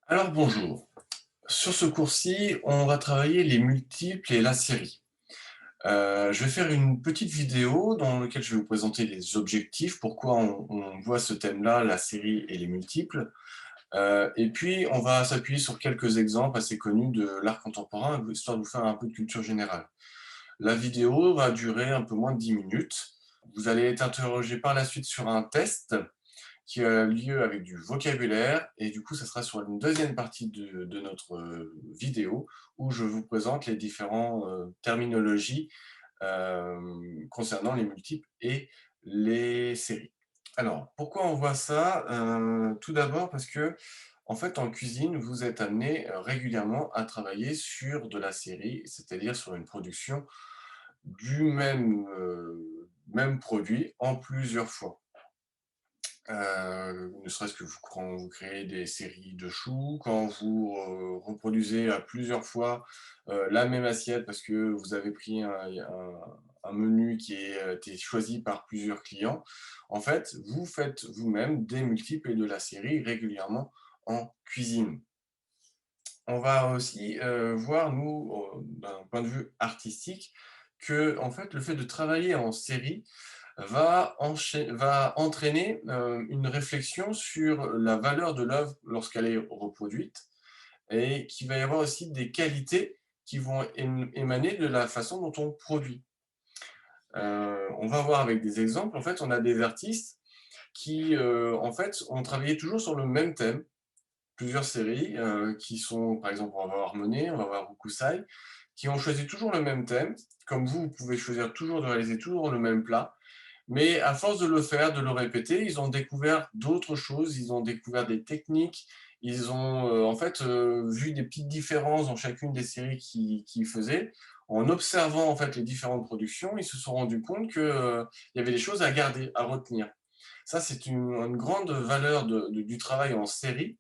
Alors bonjour, sur ce cours-ci, on va travailler les multiples et la série. Je vais faire une petite vidéo dans laquelle je vais vous présenter les objectifs, pourquoi on voit ce thème-là, la série et les multiples. Et puis on va s'appuyer sur quelques exemples assez connus de l'art contemporain, histoire de vous faire un peu de culture générale. La vidéo va durer un peu moins de 10 minutes. Vous allez être interrogé par la suite sur un test qui a lieu avec du vocabulaire et du coup, ça sera sur une deuxième partie de notre vidéo où je vous présente les différents terminologies concernant les multiples et les séries. Alors, pourquoi on voit ça? Tout d'abord parce que, en fait, en cuisine, vous êtes amené régulièrement à travailler sur de la série, c'est-à-dire sur une production du même produit en plusieurs fois. Ne serait-ce que quand vous créez des séries de choux, quand vous, reproduisez à plusieurs fois, la même assiette parce que vous avez pris un menu qui a été choisi par plusieurs clients. En fait, vous faites vous-même des multiples et de la série régulièrement en cuisine. On va aussi, voir nous, d'un point de vue artistique, que en fait, le fait de travailler en série va entraîner, une réflexion sur la valeur de l'œuvre lorsqu'elle est reproduite et qu'il va y avoir aussi des qualités qui vont émaner de la façon dont on produit. On va voir avec des exemples, en fait, on a des artistes qui, en fait, ont travaillé toujours sur le même thème, plusieurs séries, qui sont par exemple, on va voir Monet, on va voir Hokusai, qui ont choisi toujours le même thème. Comme vous pouvez choisir toujours de réaliser toujours le même plat. Mais à force de le faire, de le répéter, ils ont découvert d'autres choses, ils ont découvert des techniques, ils ont, en fait, vu des petites différences dans chacune des séries qu'ils faisaient. En observant, en fait, les différentes productions, ils se sont rendus compte que, il y avait des choses à garder, à retenir. Ça, c'est une grande valeur du travail en série.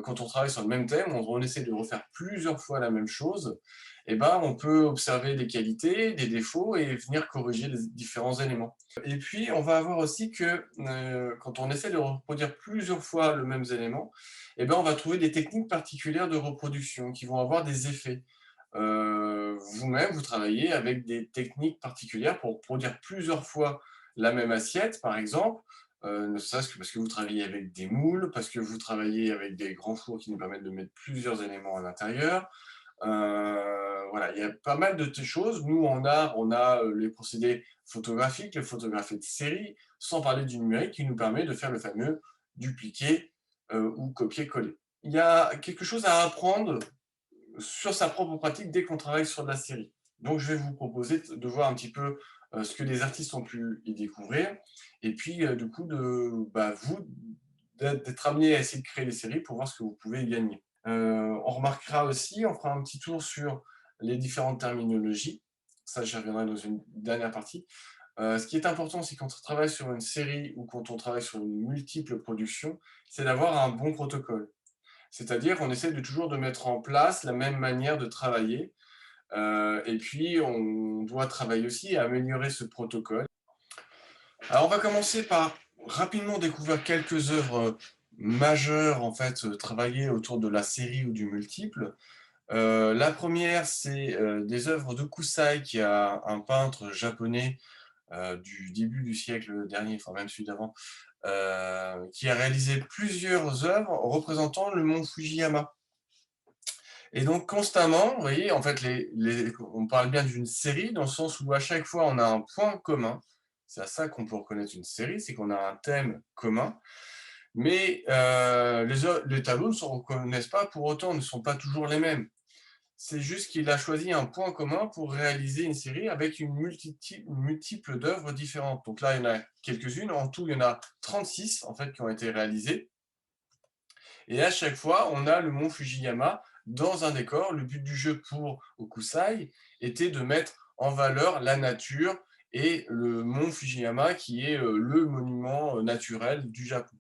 Quand on travaille sur le même thème, on essaie de refaire plusieurs fois la même chose, et ben, on peut observer des qualités, des défauts et venir corriger les différents éléments. Et puis, on va avoir aussi que quand on essaie de reproduire plusieurs fois le même élément, et ben, on va trouver des techniques particulières de reproduction qui vont avoir des effets. Vous-même, vous travaillez avec des techniques particulières pour produire plusieurs fois la même assiette, par exemple, ne serait-ce que parce que vous travaillez avec des moules, parce que vous travaillez avec des grands fours qui nous permettent de mettre plusieurs éléments à l'intérieur. Voilà, il y a pas mal de choses. Nous, en art, on a les procédés photographiques, les photographies de série, sans parler du numérique qui nous permet de faire le fameux dupliquer ou copier-coller. Il y a quelque chose à apprendre sur sa propre pratique dès qu'on travaille sur de la série. Donc je vais vous proposer de voir un petit peu, ce que les artistes ont pu y découvrir et puis, du coup vous, d'être amené à essayer de créer des séries pour voir ce que vous pouvez y gagner. On remarquera aussi, on fera un petit tour sur les différentes terminologies. Ça, j'y reviendrai dans une dernière partie. Ce qui est important, c'est quand on travaille sur une série ou quand on travaille sur une multiple production, c'est d'avoir un bon protocole. C'est-à-dire qu'on essaie de toujours de mettre en place la même manière de travailler, et puis on doit travailler aussi à améliorer ce protocole. Alors on va commencer par rapidement découvrir quelques œuvres majeures, en fait, travaillées autour de la série ou du multiple. La première, c'est, des œuvres de Kusai, qui est un peintre japonais, du début du siècle dernier, enfin même celui d'avant, qui a réalisé plusieurs œuvres représentant le mont Fujiyama. Et donc constamment, vous voyez, en fait, on parle bien d'une série dans le sens où à chaque fois on a un point commun. C'est à ça qu'on peut reconnaître une série, c'est qu'on a un thème commun. Mais les tableaux ne se reconnaissent pas pour autant, ne sont pas toujours les mêmes. C'est juste qu'il a choisi un point commun pour réaliser une série avec une multiple d'œuvres différentes. Donc là, il y en a quelques-unes. En tout, il y en a 36 en fait qui ont été réalisées. Et à chaque fois, on a le mont Fujiyama dans un décor. Le but du jeu pour Okusai était de mettre en valeur la nature et le mont Fujiyama qui est le monument naturel du Japon.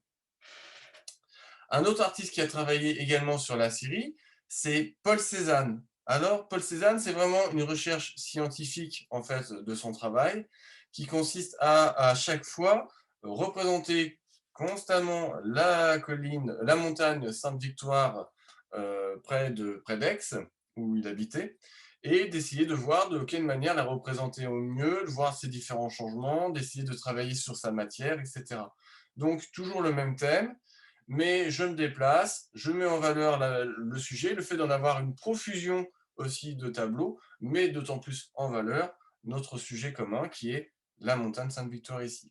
Un autre artiste qui a travaillé également sur la série, c'est Paul Cézanne. Alors, Paul Cézanne, c'est vraiment une recherche scientifique en fait de son travail qui consiste à chaque fois représenter constamment la colline, la montagne Sainte-Victoire près d'Aix, où il habitait, et d'essayer de voir de quelle manière la représenter au mieux, de voir ses différents changements, d'essayer de travailler sur sa matière, et cetera. Donc toujours le même thème, mais je me déplace, je mets en valeur le sujet, le fait d'en avoir une profusion aussi de tableaux, mais d'autant plus en valeur notre sujet commun qui est la montagne Sainte-Victoire ici.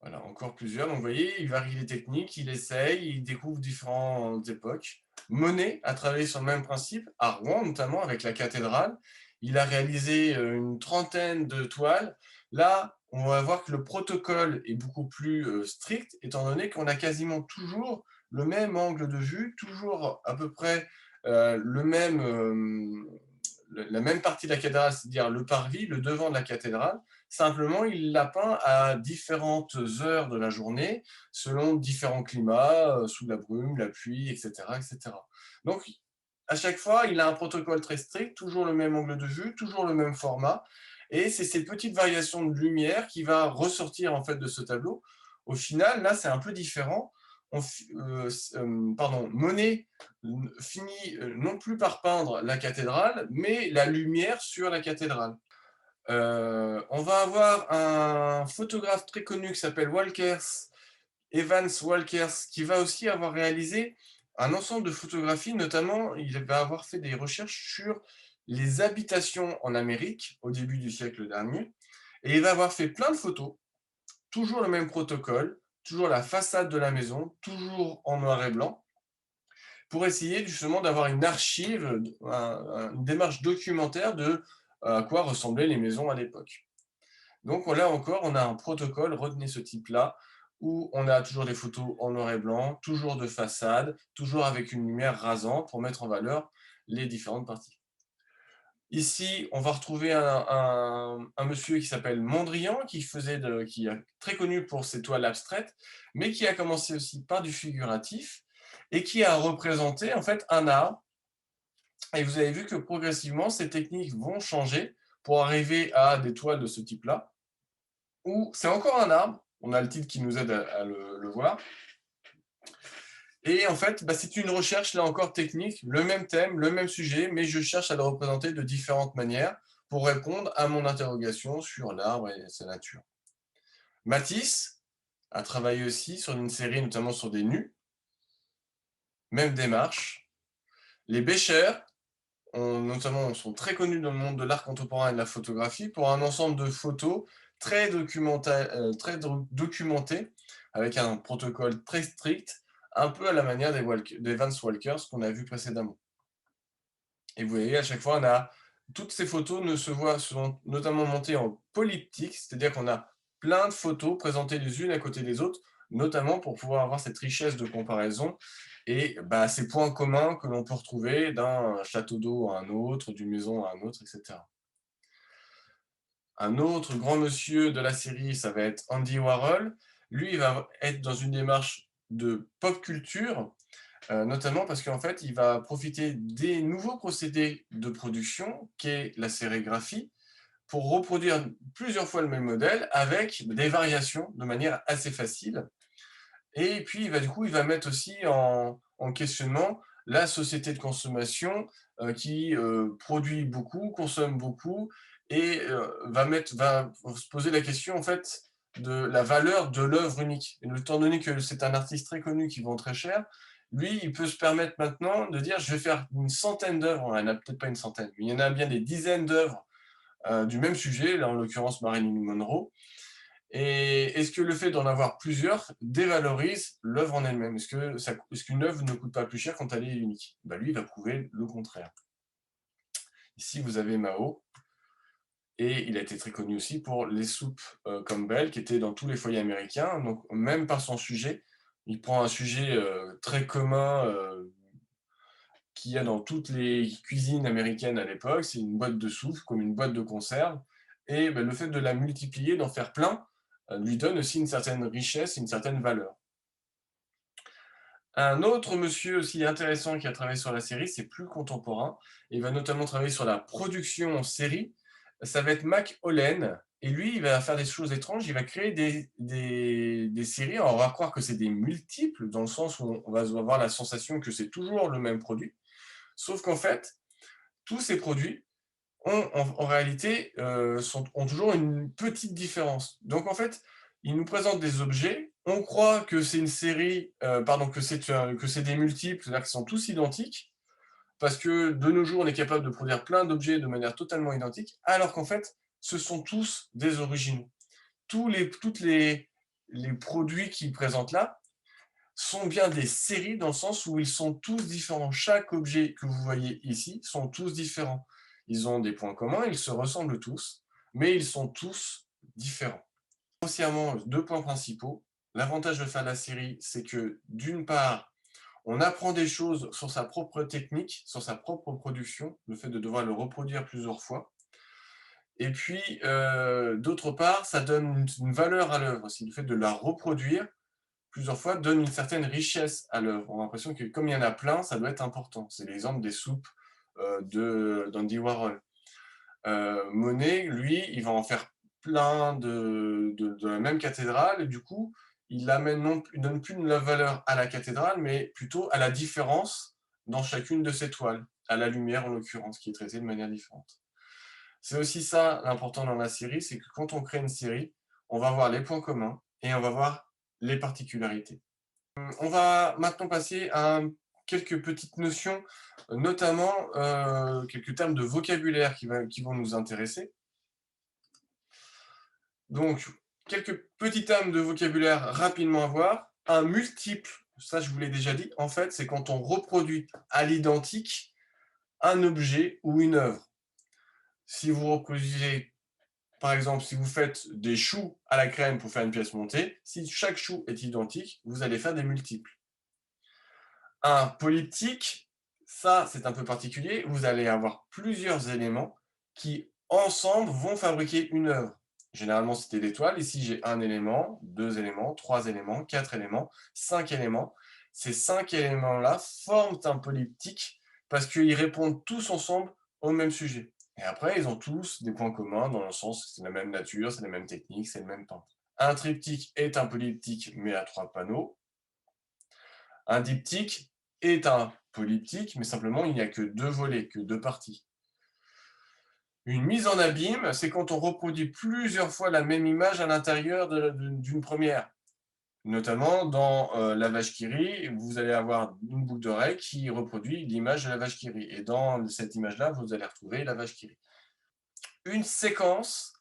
Voilà, encore plusieurs. Donc, vous voyez, il varie les techniques, il essaye, il découvre différentes époques. Monet a travaillé sur le même principe, à Rouen notamment, avec la cathédrale. Il a réalisé une trentaine de toiles. Là, on va voir que le protocole est beaucoup plus strict, étant donné qu'on a quasiment toujours le même angle de vue, toujours à peu près la même partie de la cathédrale, c'est-à-dire le parvis, le devant de la cathédrale. Simplement, il l'a peint à différentes heures de la journée, selon différents climats, sous la brume, la pluie, etc., etc. Donc, à chaque fois, il a un protocole très strict, toujours le même angle de vue, toujours le même format, et c'est ces petites variations de lumière qui va ressortir en fait de ce tableau. Au final, là, c'est un peu différent. Monet finit non plus par peindre la cathédrale, mais la lumière sur la cathédrale. On va avoir un photographe très connu qui s'appelle Evans Walkers, qui va aussi avoir réalisé un ensemble de photographies, notamment il va avoir fait des recherches sur les habitations en Amérique au début du siècle dernier, et il va avoir fait plein de photos, toujours le même protocole, toujours la façade de la maison, toujours en noir et blanc, pour essayer justement d'avoir une archive, une démarche documentaire de à quoi ressemblaient les maisons à l'époque. Donc là encore, on a un protocole, retenez ce type-là, où on a toujours des photos en noir et blanc, toujours de façade, toujours avec une lumière rasante pour mettre en valeur les différentes parties. Ici, on va retrouver un monsieur qui s'appelle Mondrian, qui est très connu pour ses toiles abstraites, mais qui a commencé aussi par du figuratif et qui a représenté en fait un arbre. Et vous avez vu que progressivement, ces techniques vont changer pour arriver à des toiles de ce type-là, où c'est encore un arbre. On a le titre qui nous aide à le voir. Et en fait, c'est une recherche, là encore, technique, le même thème, le même sujet, mais je cherche à le représenter de différentes manières pour répondre à mon interrogation sur l'arbre et sa nature. Matisse a travaillé aussi sur une série, notamment sur des nus, même démarche. Les Bécher, notamment, sont très connus dans le monde de l'art contemporain et de la photographie pour un ensemble de photos très documentées, avec un protocole très strict, un peu à la manière des Vance Walkers qu'on a vu précédemment. Et vous voyez, à chaque fois, toutes ces photos sont notamment montées en polyptyque, c'est-à-dire qu'on a plein de photos présentées les unes à côté des autres, notamment pour pouvoir avoir cette richesse de comparaison et ces points communs que l'on peut retrouver d'un château d'eau à un autre, d'une maison à un autre, etc. Un autre grand monsieur de la série, ça va être Andy Warhol. Lui, il va être dans une démarche de pop culture, notamment parce qu'en fait, il va profiter des nouveaux procédés de production, qu'est la sérigraphie, pour reproduire plusieurs fois le même modèle avec des variations de manière assez facile. Et puis, il va mettre aussi en questionnement la société de consommation qui produit beaucoup, consomme beaucoup et va se poser la question en fait de la valeur de l'œuvre unique. Et étant donné que c'est un artiste très connu qui vend très cher, lui, il peut se permettre maintenant de dire je vais faire une centaine d'œuvres, il n'y en a peut-être pas une centaine, mais il y en a bien des dizaines d'œuvres du même sujet, là en l'occurrence Marilyn Monroe, et est-ce que le fait d'en avoir plusieurs dévalorise l'œuvre en elle-même? Est-ce qu'une œuvre ne coûte pas plus cher quand elle est unique? Lui, il va prouver le contraire. Ici, vous avez Mao, et il a été très connu aussi pour les soupes Campbell, qui étaient dans tous les foyers américains. Donc, même par son sujet, il prend un sujet très commun qu'il y a dans toutes les cuisines américaines à l'époque. C'est une boîte de soupe, comme une boîte de conserve. Et le fait de la multiplier, d'en faire plein, lui donne aussi une certaine richesse, une certaine valeur. Un autre monsieur aussi intéressant qui a travaillé sur la série, c'est plus contemporain. Il va notamment travailler sur la production en série. Ça va être Mac Hollen. Et lui, il va faire des choses étranges, il va créer des séries. Alors on va croire que c'est des multiples, dans le sens où on va avoir la sensation que c'est toujours le même produit. Sauf qu'en fait, tous ces produits ont en réalité, ont toujours une petite différence. Donc en fait, ils nous présentent des objets, on croit que c'est une série, pardon, que c'est des multiples, c'est-à-dire qu'ils sont tous identiques, parce que de nos jours, on est capable de produire plein d'objets de manière totalement identique, alors qu'en fait, ce sont tous des originaux. Toutes les produits qu'ils présentent là sont bien des séries dans le sens où ils sont tous différents. Chaque objet que vous voyez ici sont tous différents. Ils ont des points communs, ils se ressemblent tous, mais ils sont tous différents. Grossièrement, 2 points principaux. L'avantage de faire la série, c'est que d'une part, on apprend des choses sur sa propre technique, sur sa propre production, le fait de devoir le reproduire plusieurs fois. Et puis, d'autre part, ça donne une valeur à l'œuvre aussi. Le fait de la reproduire plusieurs fois donne une certaine richesse à l'œuvre. On a l'impression que comme il y en a plein, ça doit être important. C'est l'exemple des soupes d'Andy Warhol. Monet, lui, il va en faire plein de la même cathédrale, et du coup, il donne plus de la valeur à la cathédrale, mais plutôt à la différence dans chacune de ses toiles, à la lumière en l'occurrence, qui est traitée de manière différente. C'est aussi ça l'important dans la série, c'est que quand on crée une série, on va voir les points communs et on va voir les particularités. On va maintenant passer à quelques petites notions, notamment quelques termes de vocabulaire qui vont nous intéresser. Donc, quelques petits termes de vocabulaire rapidement à voir. Un multiple, ça je vous l'ai déjà dit, en fait, c'est quand on reproduit à l'identique un objet ou une œuvre. Si vous reproduisez, par exemple, si vous faites des choux à la crème pour faire une pièce montée, si chaque chou est identique, vous allez faire des multiples. Un polyptyque, ça c'est un peu particulier, vous allez avoir plusieurs éléments qui ensemble vont fabriquer une œuvre. Généralement c'était l'étoile, ici j'ai un élément, deux éléments, trois éléments, quatre éléments, cinq éléments. Ces cinq éléments-là forment un polyptyque parce qu'ils répondent tous ensemble au même sujet. Et après, ils ont tous des points communs dans le sens que c'est la même nature, c'est la même technique, c'est le même temps. Un triptyque est un polyptyque mais à trois panneaux. Un diptyque est un polyptyque, mais simplement il n'y a que deux volets, que deux parties. Une mise en abîme, c'est quand on reproduit plusieurs fois la même image à l'intérieur d'une première. Notamment dans la vache qui rit, vous allez avoir une boucle d'oreille qui reproduit l'image de la vache qui rit. Et dans cette image-là, vous allez retrouver la vache qui rit. Une séquence,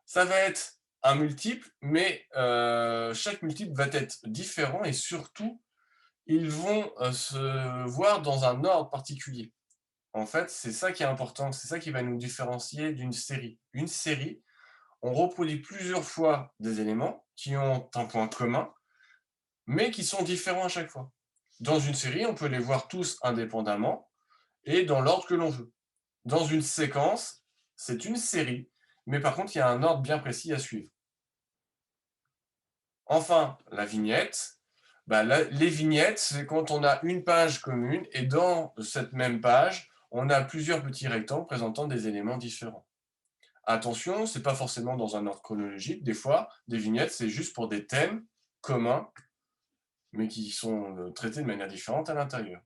ça va être un multiple, mais chaque multiple va être différent et surtout, ils vont se voir dans un ordre particulier. En fait, c'est ça qui est important, c'est ça qui va nous différencier d'une série. Une série, on reproduit plusieurs fois des éléments qui ont un point commun, mais qui sont différents à chaque fois. Dans une série, on peut les voir tous indépendamment et dans l'ordre que l'on veut. Dans une séquence, c'est une série, mais par contre, il y a un ordre bien précis à suivre. Enfin, la vignette. Les vignettes, c'est quand on a une page commune et dans cette même page, on a plusieurs petits rectangles présentant des éléments différents. Attention, ce n'est pas forcément dans un ordre chronologique. Des fois, des vignettes, c'est juste pour des thèmes communs, mais qui sont traités de manière différente à l'intérieur.